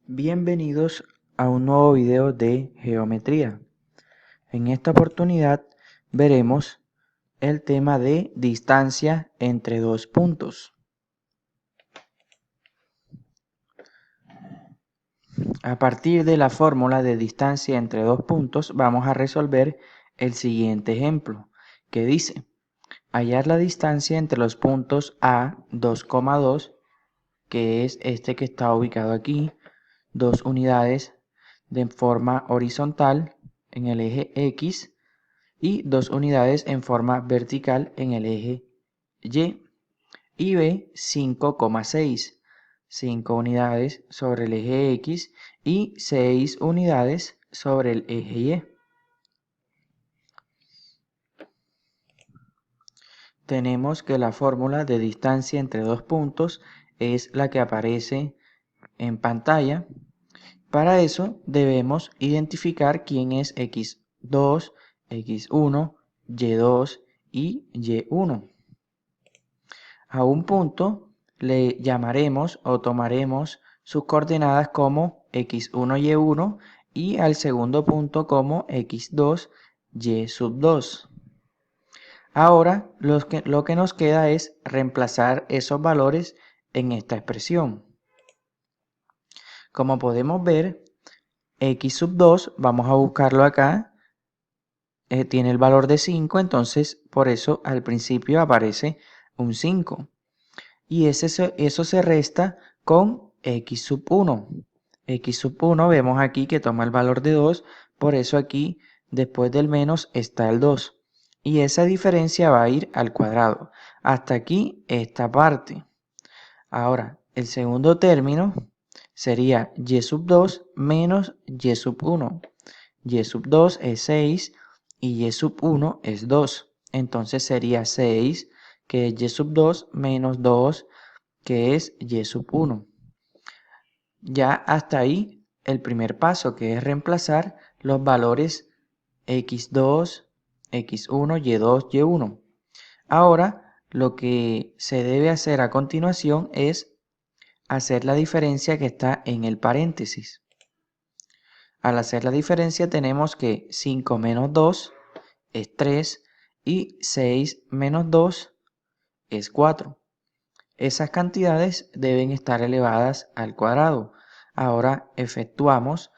Bienvenidos a un nuevo video de geometría. En esta oportunidad veremos el tema de distancia entre dos puntos. A partir de la fórmula de distancia entre dos puntos vamos a resolver el siguiente ejemplo que dice: hallar la distancia entre los puntos A 2,2, que es este que está ubicado aquí, 2 unidades de forma horizontal en el eje X y 2 unidades en forma vertical en el eje y B 5,6, 5 unidades sobre el eje X y 6 unidades sobre el eje Y. Tenemos que la fórmula de distancia entre dos puntos es la que aparece en pantalla. Para eso debemos identificar quién es X2, X1, Y2 y Y1. A un punto le llamaremos o tomaremos sus coordenadas como X1, Y1 y al segundo punto como X2, Y2. Ahora lo que nos queda es reemplazar esos valores en esta expresión. Como podemos ver, X2 vamos a buscarlo acá, tiene el valor de 5, entonces por eso al principio aparece un 5. Y eso se resta con X1. X1 vemos aquí que toma el valor de 2, por eso aquí después del menos está el 2. Y esa diferencia va a ir al cuadrado. Hasta aquí esta parte. Ahora, el segundo término sería Y2 menos Y1. Y2 es 6 y Y1 es 2. Entonces sería 6, que es Y2, menos 2, que es Y1. Ya hasta ahí el primer paso, que es reemplazar los valores X2, X1, Y2, Y1. Ahora, lo que se debe hacer a continuación es hacer la diferencia que está en el paréntesis. Al hacer la diferencia tenemos que 5 menos 2 es 3 y 6 menos 2 es 4. Esas cantidades deben estar elevadas al cuadrado. Ahora efectuamos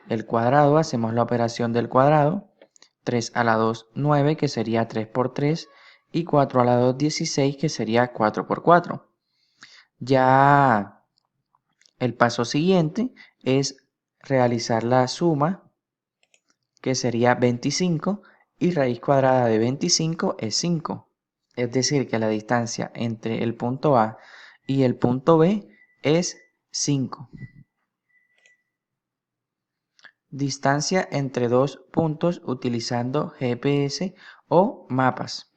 el cuadrado, hacemos la operación del cuadrado. 3 a la 2, 9, que sería 3 por 3, y 4 a la 2, 16, que sería 4 por 4. Ya el paso siguiente es realizar la suma, que sería 25, y raíz cuadrada de 25 es 5. Es decir, que la distancia entre el punto A y el punto B es 5. Distancia entre dos puntos utilizando GPS o mapas.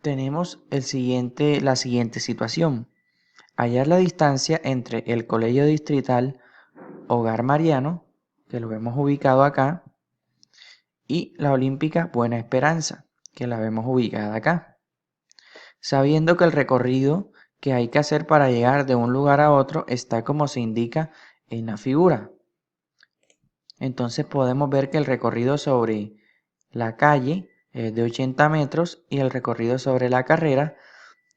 Tenemos la siguiente situación. Hallar la distancia entre el Colegio Distrital Hogar Mariano, que lo vemos ubicado acá, y la Olímpica Buena Esperanza, que la vemos ubicada acá. Sabiendo que el recorrido que hay que hacer para llegar de un lugar a otro está como se indica en la figura. Entonces podemos ver que el recorrido sobre la calle es de 80 metros y el recorrido sobre la carrera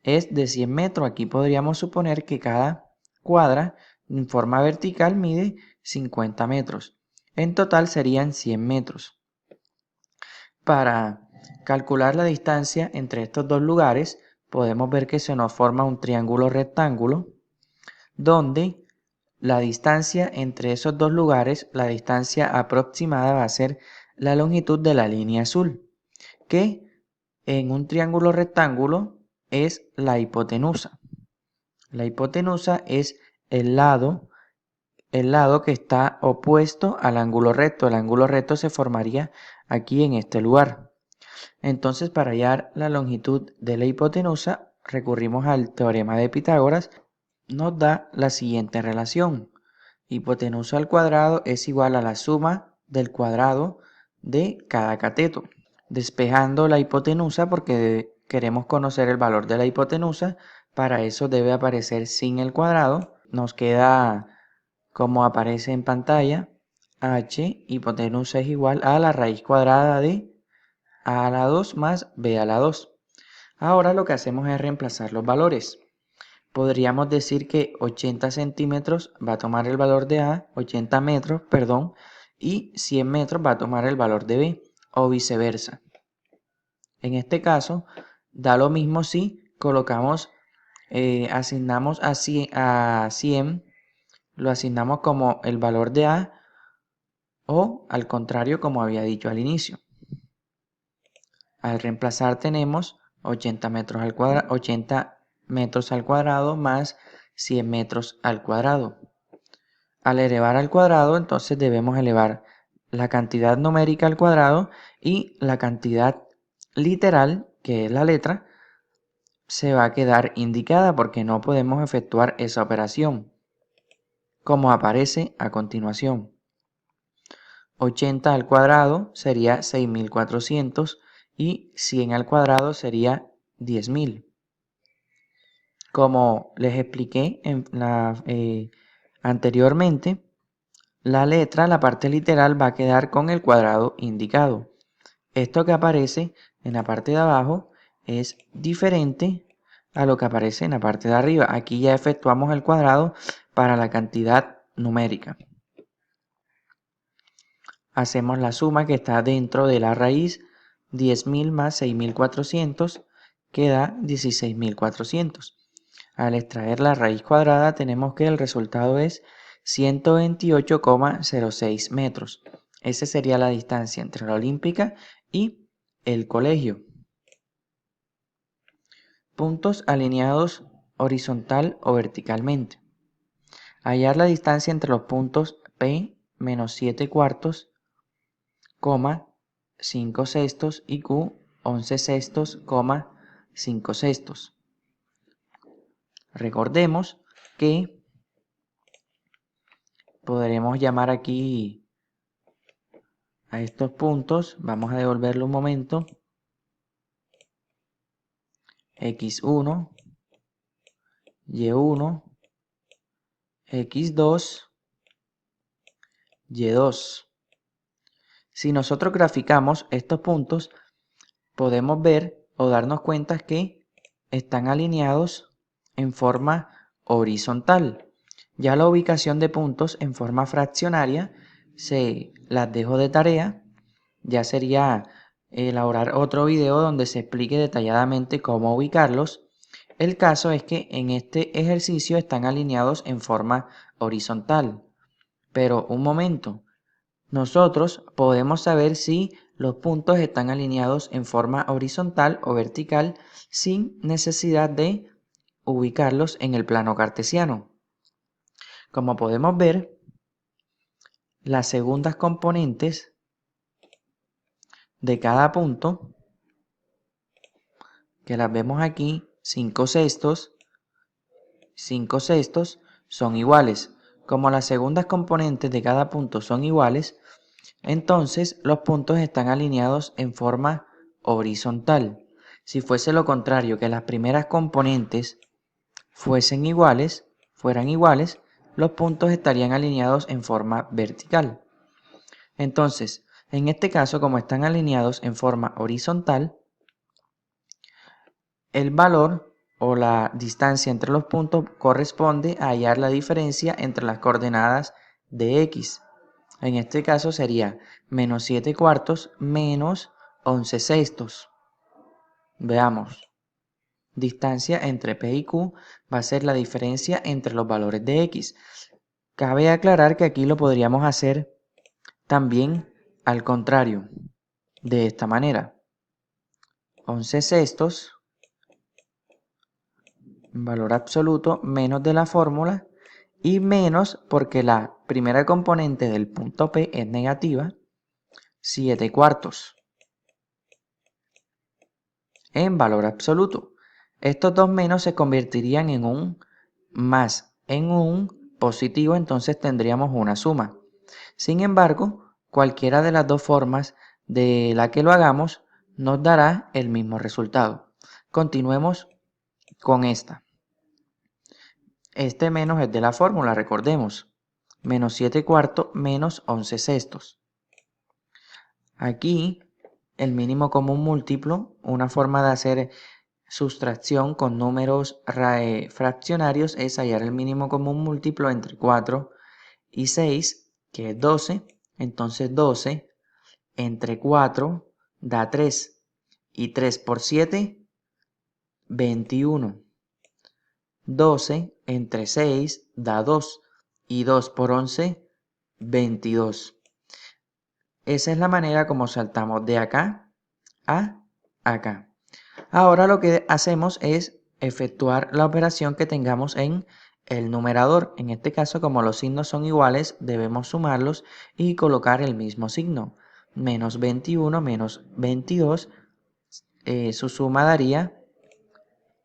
es de 100 metros. Aquí podríamos suponer que cada cuadra en forma vertical mide 50 metros. En total serían 100 metros. Para calcular la distancia entre estos dos lugares, podemos ver que se nos forma un triángulo rectángulo, donde la distancia entre esos dos lugares, la distancia aproximada va a ser la longitud de la línea azul, que en un triángulo rectángulo es la hipotenusa. La hipotenusa es el lado que está opuesto al ángulo recto. El ángulo recto se formaría aquí en este lugar. Entonces, para hallar la longitud de la hipotenusa, recurrimos al teorema de Pitágoras. Nos da la siguiente relación. Hipotenusa al cuadrado es igual a la suma del cuadrado de cada cateto. Despejando la hipotenusa, porque queremos conocer el valor de la hipotenusa, para eso debe aparecer sin el cuadrado. Nos queda como aparece en pantalla, h hipotenusa es igual a la raíz cuadrada de a a la 2 más b a la 2. Ahora lo que hacemos es reemplazar los valores. Podríamos decir que 80 centímetros va a tomar el valor de A, 80 metros, perdón, y 100 metros va a tomar el valor de B, o viceversa. En este caso, da lo mismo si colocamos, asignamos a 100, lo asignamos como el valor de A, o al contrario, como había dicho al inicio. Al reemplazar tenemos 80 metros al cuadrado más 100 metros al cuadrado. Al elevar al cuadrado, entonces debemos elevar la cantidad numérica al cuadrado y la cantidad literal, que es la letra, se va a quedar indicada porque no podemos efectuar esa operación, como aparece a continuación. 80 al cuadrado sería 6400 y 100 al cuadrado sería 10.000. Como les expliqué anteriormente, la letra, la parte literal, va a quedar con el cuadrado indicado. Esto que aparece en la parte de abajo es diferente a lo que aparece en la parte de arriba. Aquí ya efectuamos el cuadrado para la cantidad numérica. Hacemos la suma que está dentro de la raíz, 10.000 más 6.400, que da 16.400. Al extraer la raíz cuadrada tenemos que el resultado es 128,06 metros. Esa sería la distancia entre la Olímpica y el colegio. Puntos alineados horizontal o verticalmente. Hallar la distancia entre los puntos P menos 7 cuartos, 5 sextos y Q 11 sextos, 5 sextos. Recordemos que podremos llamar aquí a estos puntos, vamos a devolverlo un momento, x1, y1, x2, y2. Si nosotros graficamos estos puntos, podemos ver o darnos cuenta que están alineados en forma horizontal. Ya la ubicación de puntos en forma fraccionaria se las dejo de tarea. Ya sería elaborar otro video donde se explique detalladamente cómo ubicarlos. El caso es que en este ejercicio están alineados en forma horizontal. Pero un momento, nosotros podemos saber si los puntos están alineados en forma horizontal o vertical sin necesidad de ubicarlos en el plano cartesiano. Como podemos ver, las segundas componentes de cada punto, que las vemos aquí, 5 sextos, 5 sextos, son iguales. Como las segundas componentes de cada punto son iguales, entonces los puntos están alineados en forma horizontal. Si fuese lo contrario, que las primeras componentes fueran iguales, los puntos estarían alineados en forma vertical. Entonces, en este caso, como están alineados en forma horizontal, el valor o la distancia entre los puntos corresponde a hallar la diferencia entre las coordenadas de x. En este caso sería menos 7 cuartos menos 11 sextos. Veamos. Distancia entre P y Q va a ser la diferencia entre los valores de x. Cabe aclarar que aquí lo podríamos hacer también al contrario, de esta manera. 11 sextos, valor absoluto, menos de la fórmula, y menos porque la primera componente del punto P es negativa, 7 cuartos, en valor absoluto. Estos dos menos se convertirían en un más, en un positivo, entonces tendríamos una suma. Sin embargo, cualquiera de las dos formas de la que lo hagamos nos dará el mismo resultado. Continuemos con esta. Este menos es de la fórmula, recordemos. menos 7 cuartos, menos 11 sextos. Aquí, el mínimo común múltiplo, una forma de hacer sustracción con números fraccionarios es hallar el mínimo común múltiplo entre 4 y 6, que es 12. Entonces 12 entre 4 da 3. Y 3 por 7, 21. 12 entre 6 da 2. Y 2 por 11, 22. Esa es la manera como saltamos de acá a acá. Ahora lo que hacemos es efectuar la operación que tengamos en el numerador. En este caso, como los signos son iguales, debemos sumarlos y colocar el mismo signo. Menos 21 menos 22, su suma daría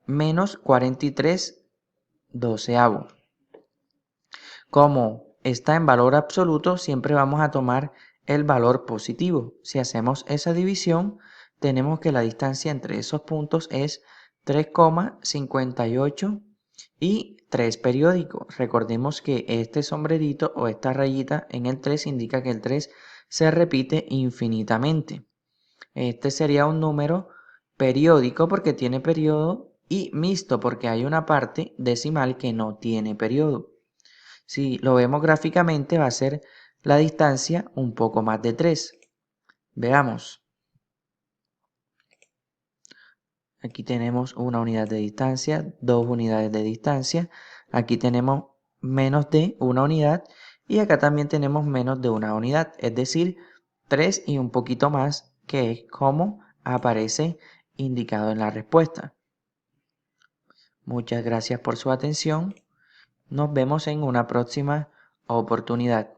menos 43 doceavo. Como está en valor absoluto, siempre vamos a tomar el valor positivo. Si hacemos esa división, tenemos que la distancia entre esos puntos es 3,58 y 3 periódicos. Recordemos que este sombrerito o esta rayita en el 3 indica que el 3 se repite infinitamente. Este sería un número periódico porque tiene periodo y mixto porque hay una parte decimal que no tiene periodo. Si lo vemos gráficamente va a ser la distancia un poco más de 3. Veamos. Aquí tenemos una unidad de distancia, 2 unidades de distancia. Aquí tenemos menos de una unidad y acá también tenemos menos de una unidad. Es decir, 3 y un poquito más, que es como aparece indicado en la respuesta. Muchas gracias por su atención. Nos vemos en una próxima oportunidad.